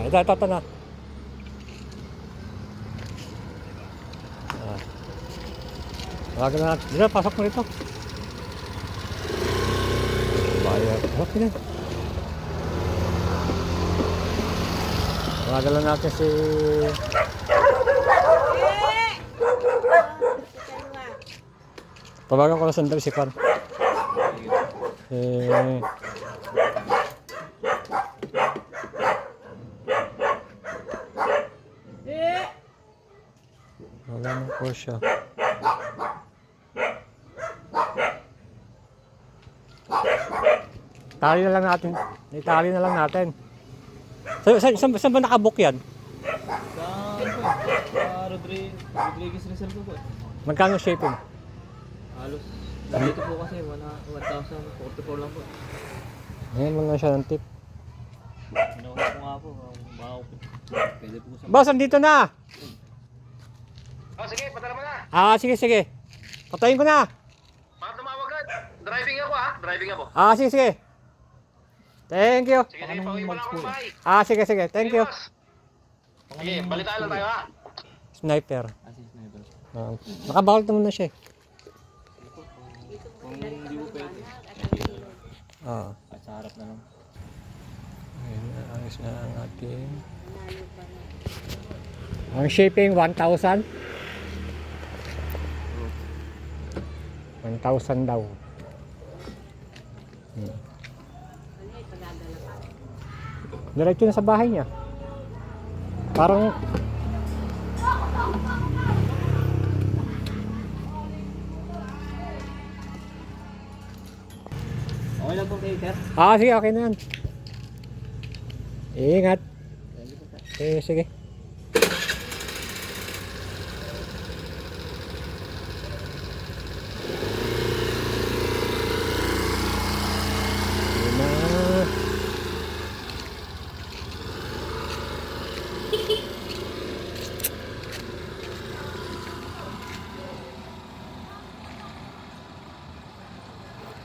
ito na. Tawagan na natin. Dito, pasok mo rito. Bayan. Pasok din. Tawagan lang natin si... Tawagan ko na sandali si Kwan. Wala na po siya. Tali na lang natin. Itali na lang natin. Saan ba nakabook yan? Sa Rodriguez Rizal po. Magkano shipping? Halos. Dito po kasi 1,044 lang po. Ngayon mo na siya ng tip. Ginawa ko nga po. Pwede po sa... Boss, andito na! Oh, sige, padala mo na. Sige. Patayin ko na! Bakit tumawag ka? Driving ako ha? Driving ako. Sige. Thank you. Sige, pauwi mo lang ako ng bahay. Sige. Thank you. Boss. Sige, balitaan lang tayo ha. Sniper. Kasi sniper. Nakabakal naman na siya. Kung hindi mo pwede. At sa harap na lang. Ayun, ayos na ang ating... Ang shipping, 1,000. 1,000 daw. Diretso na sa bahay niya. Parang... Okay lang po kayo, sir. Sige, okay na yan. Ingat. Sige.